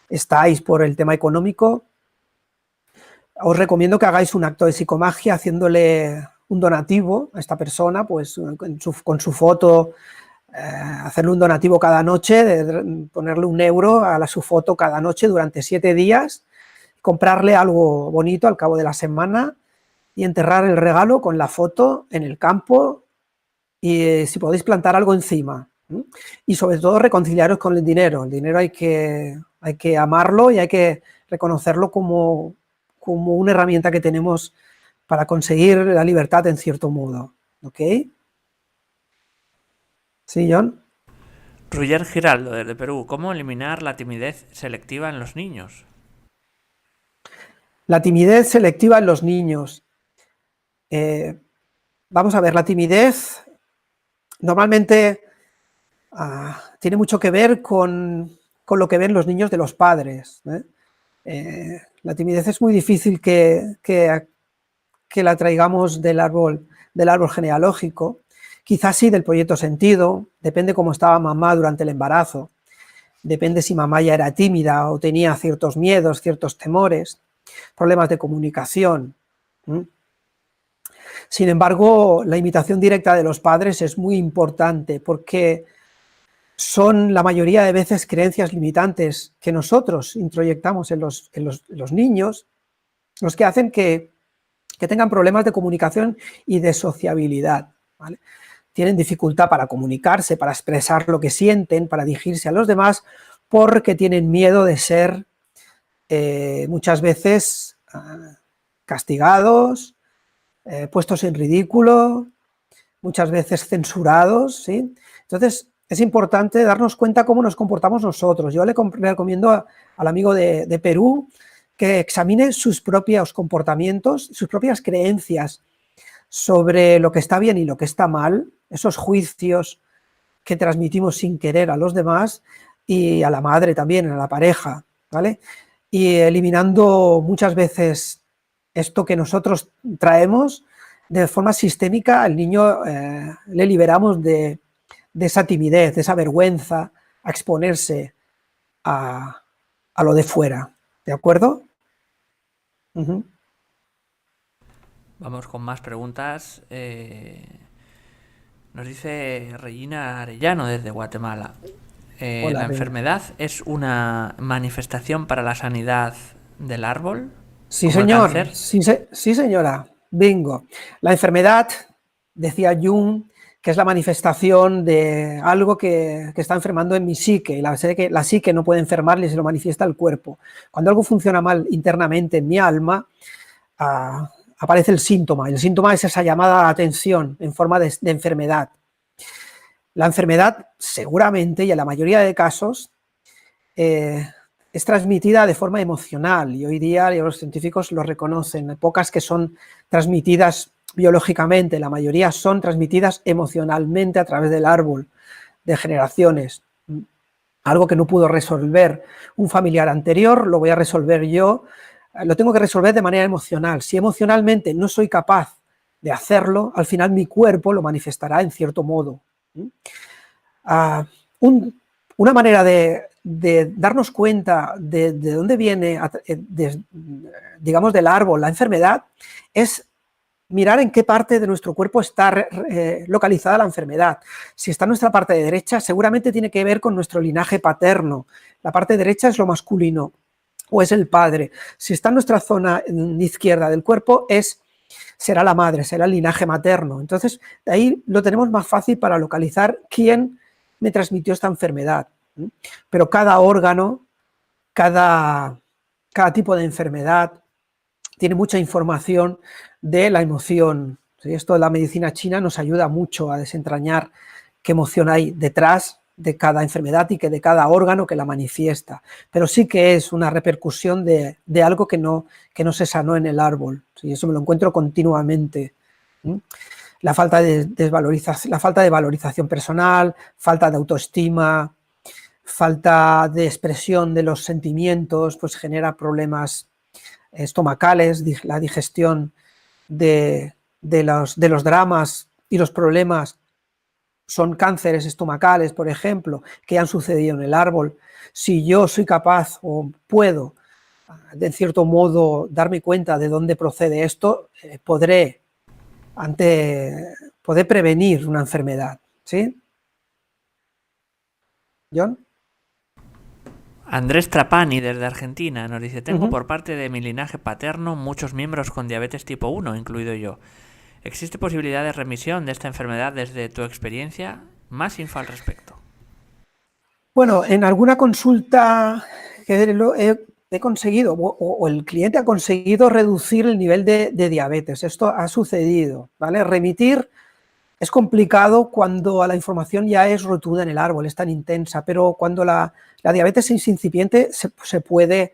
estáis por el tema económico, os recomiendo que hagáis un acto de psicomagia haciéndole un donativo a esta persona, pues con su foto, hacerle un donativo cada noche, ponerle €1 a su foto cada noche durante 7 días, comprarle algo bonito al cabo de la semana y enterrar el regalo con la foto en el campo, y si podéis plantar algo encima. Y sobre todo reconciliaros con el dinero. El dinero hay que amarlo y hay que reconocerlo como una herramienta que tenemos para conseguir la libertad en cierto modo, ¿ok? ¿Sí, John?
Roger Giraldo, desde Perú. ¿Cómo eliminar la timidez selectiva en los niños?
La timidez selectiva en los niños. Vamos a ver, la timidez normalmente tiene mucho que ver con lo que ven los niños de los padres, ¿eh? La timidez es muy difícil que la traigamos del árbol genealógico, quizás sí del proyecto sentido, depende cómo estaba mamá durante el embarazo, depende si mamá ya era tímida o tenía ciertos miedos, ciertos temores, problemas de comunicación. Sin embargo, la imitación directa de los padres es muy importante, porque son la mayoría de veces creencias limitantes que nosotros introyectamos en los niños, los que hacen que tengan problemas de comunicación y de sociabilidad, ¿vale? Tienen dificultad para comunicarse, para expresar lo que sienten, para dirigirse a los demás, porque tienen miedo de ser muchas veces castigados, puestos en ridículo, muchas veces censurados, ¿sí? Entonces, es importante darnos cuenta cómo nos comportamos nosotros. Yo le recomiendo al amigo de Perú que examine sus propios comportamientos, sus propias creencias sobre lo que está bien y lo que está mal, esos juicios que transmitimos sin querer a los demás, y a la madre también, a la pareja, ¿vale? Y eliminando muchas veces esto que nosotros traemos de forma sistémica, al niño le liberamos de esa timidez, de esa vergüenza a exponerse a lo de fuera, ¿de acuerdo?
Vamos con más preguntas. Nos dice Regina Arellano desde Guatemala.
Hola,
¿La
Reina.
enfermedad es una manifestación para la sanidad del árbol?
Sí,
¿Como el
señor.
cáncer?
Sí, señora. Bingo. La enfermedad decía Jung, que es la manifestación de algo que está enfermando en mi psique. La psique no puede enfermarle, se lo manifiesta el cuerpo. Cuando algo funciona mal internamente en mi alma, aparece el síntoma. El síntoma es esa llamada a atención en forma de enfermedad. La enfermedad, seguramente, y en la mayoría de casos, es transmitida de forma emocional, y hoy día los científicos lo reconocen. Hay pocas que son transmitidas biológicamente, la mayoría son transmitidas emocionalmente a través del árbol de generaciones. Algo que no pudo resolver un familiar anterior, lo voy a resolver yo, lo tengo que resolver de manera emocional. Si emocionalmente no soy capaz de hacerlo, al final mi cuerpo lo manifestará en cierto modo. Una manera de darnos cuenta de dónde viene, digamos, del árbol la enfermedad, es mirar en qué parte de nuestro cuerpo está localizada la enfermedad. Si está en nuestra parte de derecha, seguramente tiene que ver con nuestro linaje paterno. La parte derecha es lo masculino, o es el padre. Si está en nuestra zona izquierda del cuerpo, será la madre, será el linaje materno. Entonces, de ahí lo tenemos más fácil para localizar quién me transmitió esta enfermedad. Pero cada órgano, cada tipo de enfermedad tiene mucha información de la emoción. Esto de la medicina china nos ayuda mucho a desentrañar qué emoción hay detrás de cada enfermedad y que de cada órgano que la manifiesta. Pero sí que es una repercusión de algo que no se sanó en el árbol. Eso me lo encuentro continuamente. La falta de valorización personal, falta de autoestima, falta de expresión de los sentimientos, pues genera problemas estomacales, la digestión de los dramas y los problemas son cánceres estomacales, por ejemplo, que han sucedido en el árbol. Si yo soy capaz o puedo, de cierto modo, darme cuenta de dónde procede esto, podré prevenir una enfermedad. ¿Sí? ¿John?
Andrés Trapani, desde Argentina, nos dice: tengo por parte de mi linaje paterno muchos miembros con diabetes tipo 1, incluido yo. ¿Existe posibilidad de remisión de esta enfermedad desde tu experiencia? Más info al respecto.
Bueno, en alguna consulta que he conseguido, o el cliente ha conseguido reducir el nivel de diabetes. Esto ha sucedido, ¿vale? Remitir es complicado cuando la información ya es rotunda en el árbol, es tan intensa, pero cuando la diabetes es incipiente se puede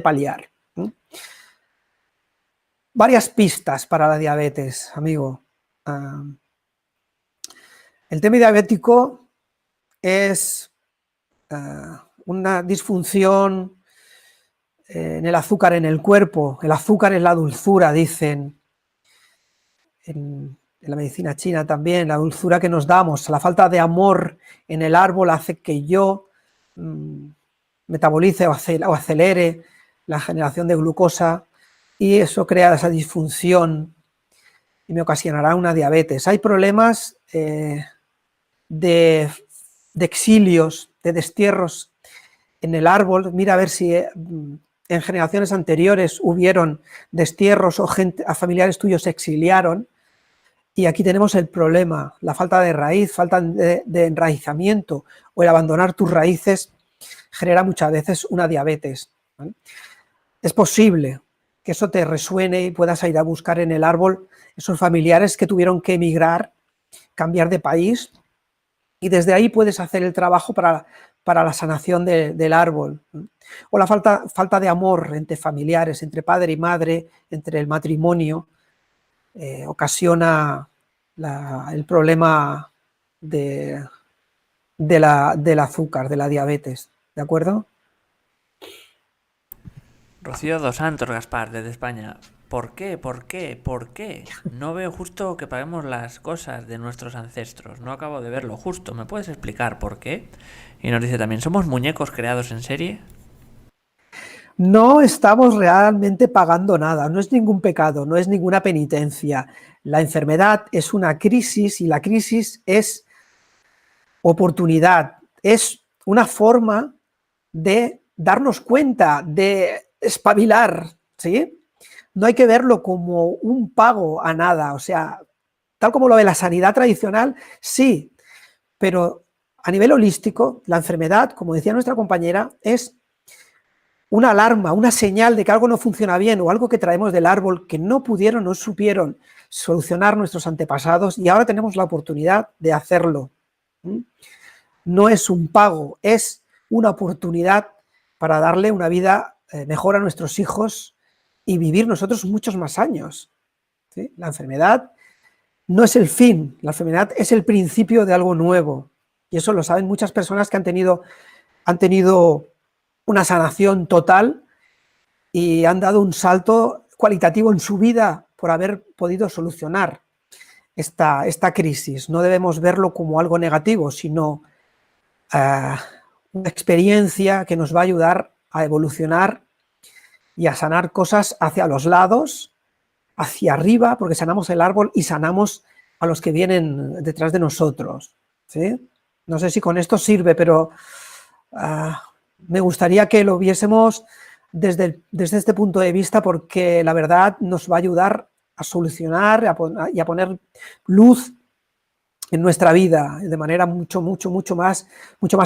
paliar. Varias pistas para la diabetes, amigo. El tema diabético es una disfunción en el azúcar en el cuerpo. El azúcar es la dulzura, dicen. En la medicina china también, la dulzura que nos damos, la falta de amor en el árbol hace que yo metabolice o acelere la generación de glucosa y eso crea esa disfunción y me ocasionará una diabetes. Hay problemas de exilios, de destierros en el árbol. Mira a ver si en generaciones anteriores hubieron destierros o a familiares tuyos se exiliaron. Y aquí tenemos el problema, la falta de raíz, falta de enraizamiento o el abandonar tus raíces genera muchas veces una diabetes, ¿vale? Es posible que eso te resuene y puedas ir a buscar en el árbol esos familiares que tuvieron que emigrar, cambiar de país, y desde ahí puedes hacer el trabajo para la sanación del árbol. O la falta de amor entre familiares, entre padre y madre, entre el matrimonio, ocasiona el problema del azúcar, de la diabetes, ¿de acuerdo?
Rocío Dos Santos Gaspar, desde España. ¿Por qué? No veo justo que paguemos las cosas de nuestros ancestros. No acabo de verlo justo. ¿Me puedes explicar por qué? Y nos dice también: ¿somos muñecos creados en serie?
No estamos realmente pagando nada, no es ningún pecado, no es ninguna penitencia. La enfermedad es una crisis y la crisis es oportunidad, es una forma de darnos cuenta, de espabilar, ¿sí? no hay que verlo como un pago a nada, o sea, tal como lo ve la sanidad tradicional, sí, pero a nivel holístico, la enfermedad, como decía nuestra compañera, es una alarma, una señal de que algo no funciona bien o algo que traemos del árbol que no pudieron, no supieron solucionar nuestros antepasados y ahora tenemos la oportunidad de hacerlo. No es un pago, es una oportunidad para darle una vida mejor a nuestros hijos y vivir nosotros muchos más años. ¿Sí? La enfermedad no es el fin, la enfermedad es el principio de algo nuevo. Y eso lo saben muchas personas que han tenido una sanación total y han dado un salto cualitativo en su vida por haber podido solucionar esta crisis. No debemos verlo como algo negativo, sino una experiencia que nos va a ayudar a evolucionar y a sanar cosas hacia los lados, hacia arriba, porque sanamos el árbol y sanamos a los que vienen detrás de nosotros. ¿Sí? No sé si con esto sirve, pero me gustaría que lo viésemos desde este punto de vista, porque la verdad nos va a ayudar a solucionar y a poner luz en nuestra vida de manera mucho más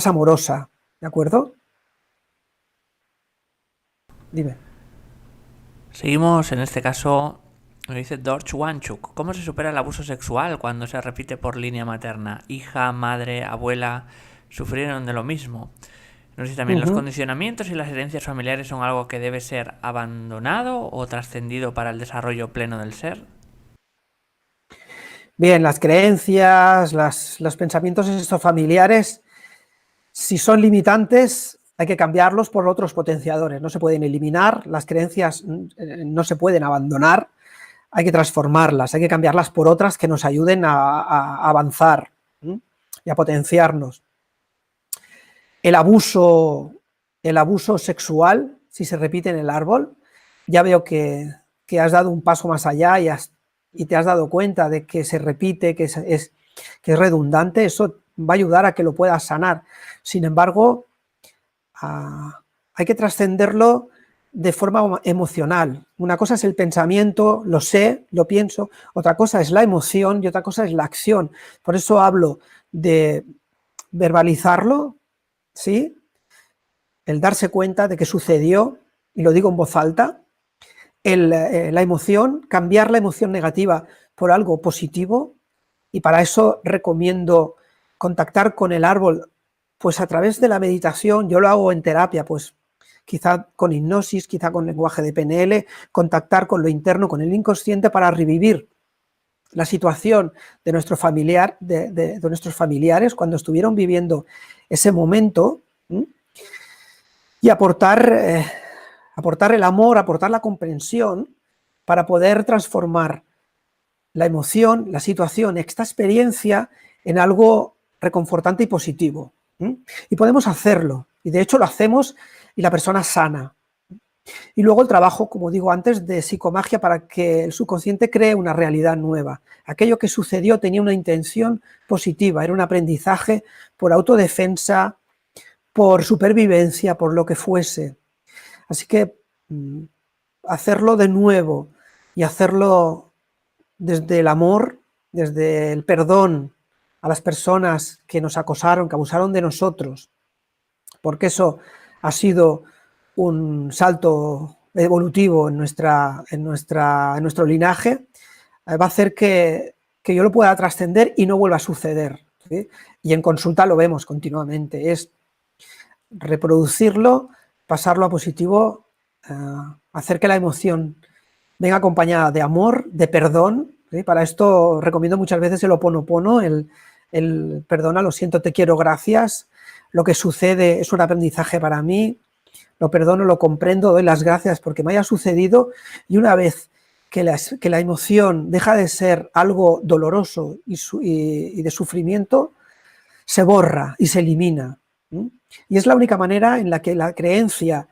amorosa. ¿De acuerdo? Dime.
Seguimos en este caso, me dice Dorch Wanchuk. ¿Cómo se supera el abuso sexual cuando se repite por línea materna? Hija, madre, abuela, sufrieron de lo mismo. No sé si también los condicionamientos y las herencias familiares son algo que debe ser abandonado o trascendido para el desarrollo pleno del ser.
Bien, las creencias, los pensamientos estos familiares, si son limitantes, hay que cambiarlos por otros potenciadores. No se pueden eliminar, las creencias no se pueden abandonar, hay que transformarlas, hay que cambiarlas por otras que nos ayuden a avanzar y a potenciarnos. El abuso sexual, si se repite en el árbol, ya veo que has dado un paso más allá y te has dado cuenta de que se repite, que es redundante. Eso va a ayudar a que lo puedas sanar. Sin embargo, hay que trascenderlo de forma emocional. Una cosa es el pensamiento, lo sé, lo pienso, otra cosa es la emoción y otra cosa es la acción. Por eso hablo de verbalizarlo, ¿sí? El darse cuenta de que sucedió, y lo digo en voz alta, la emoción, cambiar la emoción negativa por algo positivo, y para eso recomiendo contactar con el árbol, pues a través de la meditación. Yo lo hago en terapia, pues quizá con hipnosis, quizá con lenguaje de PNL, contactar con lo interno, con el inconsciente, para revivir la situación de nuestro familiar, de nuestros familiares cuando estuvieron viviendo ese momento, y aportar el amor, aportar la comprensión para poder transformar la emoción, la situación, esta experiencia en algo reconfortante y positivo. Y podemos hacerlo, y de hecho lo hacemos y la persona sana. Y luego el trabajo, como digo antes, de psicomagia para que el subconsciente cree una realidad nueva. Aquello que sucedió tenía una intención positiva, era un aprendizaje por autodefensa, por supervivencia, por lo que fuese. Así que hacerlo de nuevo y hacerlo desde el amor, desde el perdón a las personas que nos acosaron, que abusaron de nosotros, porque eso ha sido un salto evolutivo en nuestro linaje, va a hacer que yo lo pueda trascender y no vuelva a suceder, ¿sí? Y en consulta lo vemos continuamente, es reproducirlo, pasarlo a positivo, hacer que la emoción venga acompañada de amor, de perdón, ¿sí? Para esto recomiendo muchas veces el Ho'oponopono, el perdona, lo siento, te quiero, gracias, lo que sucede es un aprendizaje para mí, lo perdono, lo comprendo, doy las gracias porque me haya sucedido, y una vez que la emoción deja de ser algo doloroso y de sufrimiento, se borra y se elimina. Y es la única manera en la que la creencia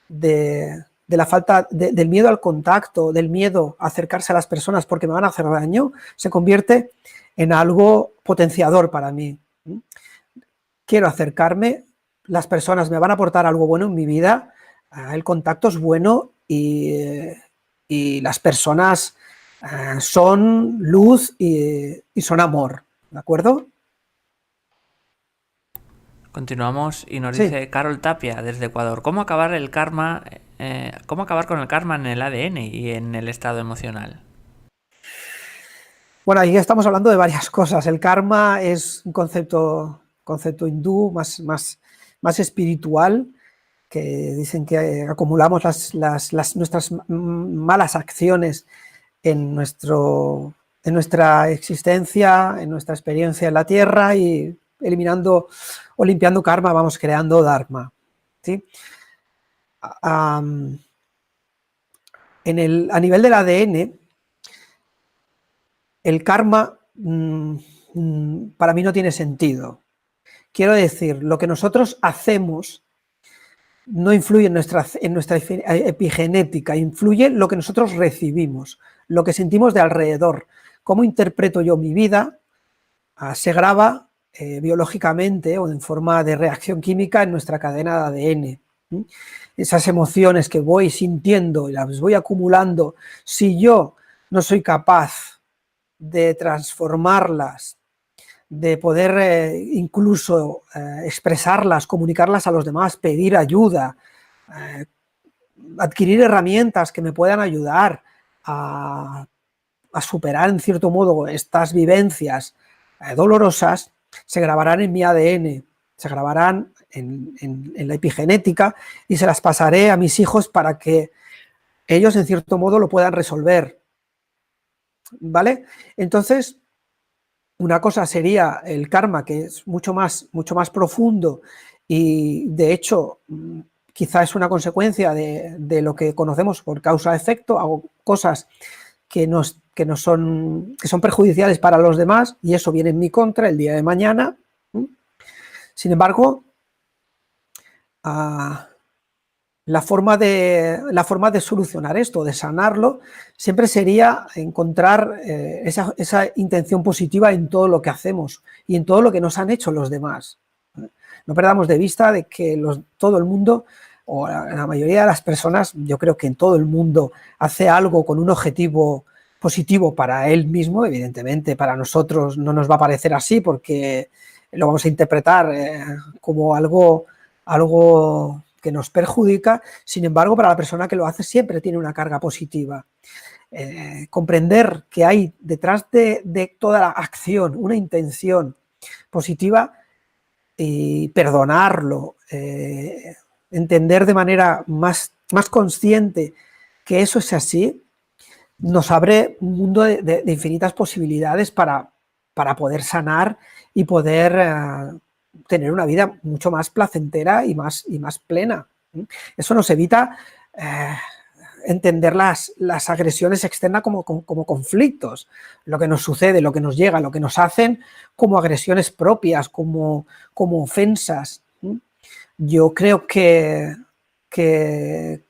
de la falta, del miedo al contacto, del miedo a acercarse a las personas porque me van a hacer daño, se convierte en algo potenciador para mí. Quiero acercarme, las personas me van a aportar algo bueno en mi vida, el contacto es bueno y y las personas son luz y son amor, ¿de acuerdo?
Continuamos y nos
Sí.
dice Carol Tapia desde Ecuador. ¿Cómo acabar cómo acabar con el karma en el ADN y en el estado emocional?
Bueno, ahí estamos hablando de varias cosas. El karma es un concepto hindú más espiritual, que dicen que acumulamos nuestras malas acciones en nuestra existencia, en nuestra experiencia en la Tierra, y eliminando o limpiando karma vamos creando dharma, ¿sí? A nivel del ADN, el karma para mí no tiene sentido. Quiero decir, lo que nosotros hacemos no influye en nuestra epigenética, influye lo que nosotros recibimos, lo que sentimos de alrededor. Cómo interpreto yo mi vida se graba biológicamente o en forma de reacción química en nuestra cadena de ADN. Esas emociones que voy sintiendo y las voy acumulando, si yo no soy capaz de transformarlas, de poder incluso expresarlas, comunicarlas a los demás, pedir ayuda, adquirir herramientas que me puedan ayudar a superar en cierto modo estas vivencias dolorosas, se grabarán en mi ADN, se grabarán en la epigenética y se las pasaré a mis hijos para que ellos en cierto modo lo puedan resolver, ¿vale? Entonces, una cosa sería el karma, que es mucho más profundo y de hecho quizá es una consecuencia de lo que conocemos por causa-efecto. Hago cosas que son perjudiciales para los demás y eso viene en mi contra el día de mañana. Sin embargo, la forma de solucionar esto, de sanarlo, siempre sería encontrar esa intención positiva en todo lo que hacemos y en todo lo que nos han hecho los demás. No perdamos de vista de que todo el mundo, o la mayoría de las personas, yo creo que en todo el mundo, hace algo con un objetivo positivo para él mismo. Evidentemente para nosotros no nos va a parecer así porque lo vamos a interpretar como algo que nos perjudica. Sin embargo, para la persona que lo hace siempre tiene una carga positiva. Comprender que hay detrás de toda la acción una intención positiva y perdonarlo, entender de manera más consciente que eso es así, nos abre un mundo de infinitas posibilidades para poder sanar y poder tener una vida mucho más placentera y más plena. Eso nos evita entender las agresiones externas como conflictos, lo que nos sucede, lo que nos llega, lo que nos hacen, como agresiones propias, como ofensas. Yo creo que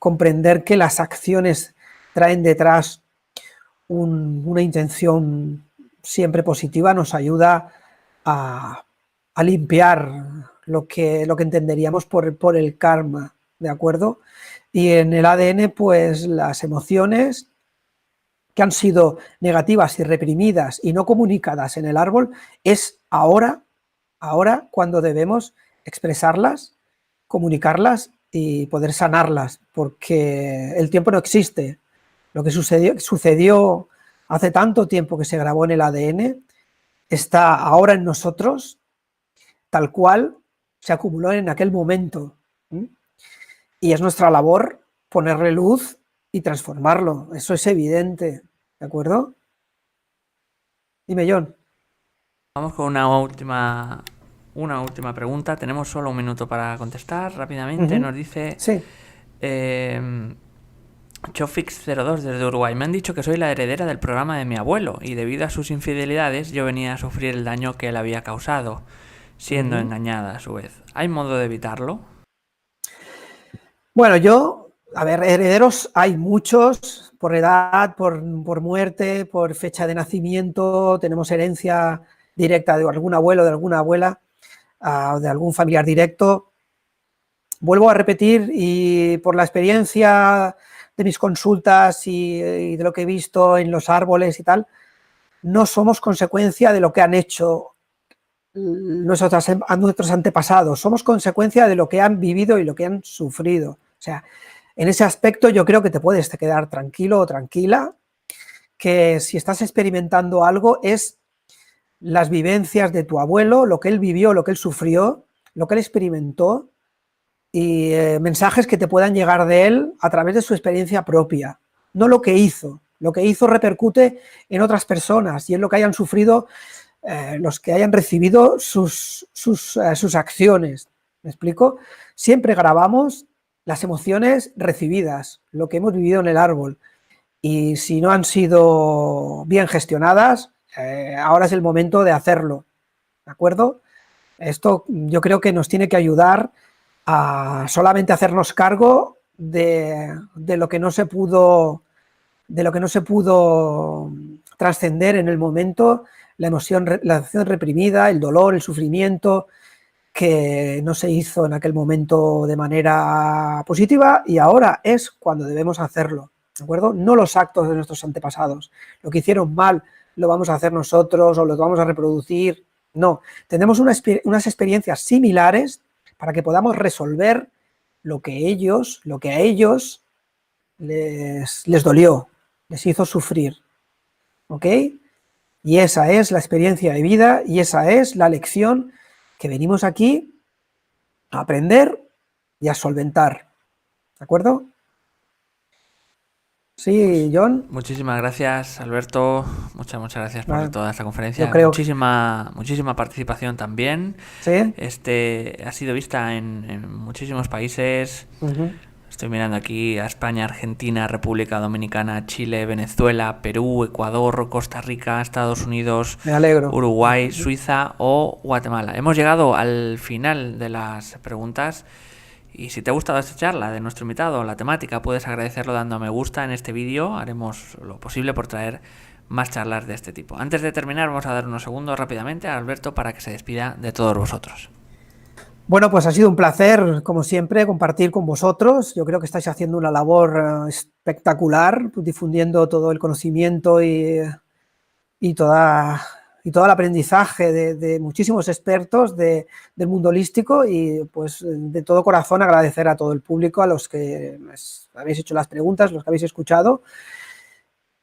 comprender que las acciones traen detrás una intención siempre positiva nos ayuda a limpiar lo que entenderíamos por el karma, ¿de acuerdo? Y en el ADN, pues las emociones que han sido negativas y reprimidas y no comunicadas en el árbol, es ahora cuando debemos expresarlas, comunicarlas y poder sanarlas, porque el tiempo no existe. Lo que sucedió hace tanto tiempo que se grabó en el ADN está ahora en nosotros, tal cual se acumuló en aquel momento. Y es nuestra labor ponerle luz y transformarlo. Eso es evidente, ¿de acuerdo? Dime, John.
Vamos con una última pregunta. Tenemos solo un minuto para contestar rápidamente. Nos dice
sí.
Chofix02 desde Uruguay. Me han dicho que soy la heredera del programa de mi abuelo y debido a sus infidelidades yo venía a sufrir el daño que él había causado, siendo engañada a su vez. ¿Hay modo de evitarlo?
Bueno, herederos hay muchos, por edad, por muerte, por fecha de nacimiento. Tenemos herencia directa de algún abuelo, de alguna abuela, de algún familiar directo. Vuelvo a repetir, y por la experiencia mis consultas y de lo que he visto en los árboles y tal, no somos consecuencia de lo que han hecho nuestros antepasados, somos consecuencia de lo que han vivido y lo que han sufrido. O sea, en ese aspecto yo creo que te puedes quedar tranquilo o tranquila, que si estás experimentando algo es las vivencias de tu abuelo, lo que él vivió, lo que él sufrió, lo que él experimentó, y mensajes que te puedan llegar de él a través de su experiencia propia, no lo que hizo. Lo que hizo repercute en otras personas y en lo que hayan sufrido los que hayan recibido sus acciones. ¿Me explico? Siempre grabamos las emociones recibidas, lo que hemos vivido en el árbol, y si no han sido bien gestionadas, ahora es el momento de hacerlo, ¿de acuerdo? Esto yo creo que nos tiene que ayudar a solamente hacernos cargo de lo que no se pudo trascender en el momento, la emoción reprimida, el dolor, el sufrimiento que no se hizo en aquel momento de manera positiva, y ahora es cuando debemos hacerlo, ¿de acuerdo? No los actos de nuestros antepasados, lo que hicieron mal lo vamos a hacer nosotros o lo vamos a reproducir, no, tenemos unas experiencias similares para que podamos resolver lo que a ellos les dolió, les hizo sufrir, ¿ok? Y esa es la experiencia de vida y esa es la lección que venimos aquí a aprender y a solventar, ¿de acuerdo? Sí, John.
Muchísimas gracias, Alberto. Muchas gracias por toda esta conferencia.
Yo creo
Muchísima participación también.
¿Sí?
Ha sido vista en muchísimos países. Estoy mirando aquí a España, Argentina, República Dominicana, Chile, Venezuela, Perú, Ecuador, Costa Rica, Estados Unidos,
Me alegro.
Uruguay, Suiza o Guatemala. Hemos llegado al final de las preguntas. Y si te ha gustado esta charla de nuestro invitado, la temática, puedes agradecerlo dando a me gusta en este vídeo. Haremos lo posible por traer más charlas de este tipo. Antes de terminar, vamos a dar unos segundos rápidamente a Alberto para que se despida de todos vosotros.
Bueno, pues ha sido un placer, como siempre, compartir con vosotros. Yo creo que estáis haciendo una labor espectacular, difundiendo todo el conocimiento y todo el aprendizaje de muchísimos expertos del mundo holístico, y pues de todo corazón agradecer a todo el público, a los que habéis hecho las preguntas, los que habéis escuchado,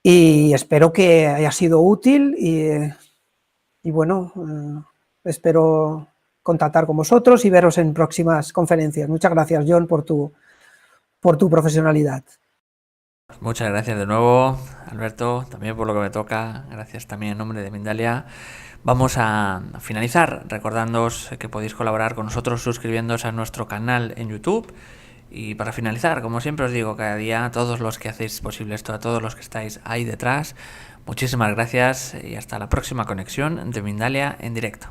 y espero que haya sido útil y bueno, espero contactar con vosotros y veros en próximas conferencias. Muchas gracias, John, por tu profesionalidad.
Muchas gracias de nuevo, Alberto, también por lo que me toca. Gracias también en nombre de Mindalia. Vamos a finalizar recordándoos que podéis colaborar con nosotros suscribiéndose a nuestro canal en YouTube. Y para finalizar, como siempre os digo cada día, a todos los que hacéis posible esto, a todos los que estáis ahí detrás, muchísimas gracias y hasta la próxima conexión de Mindalia en directo.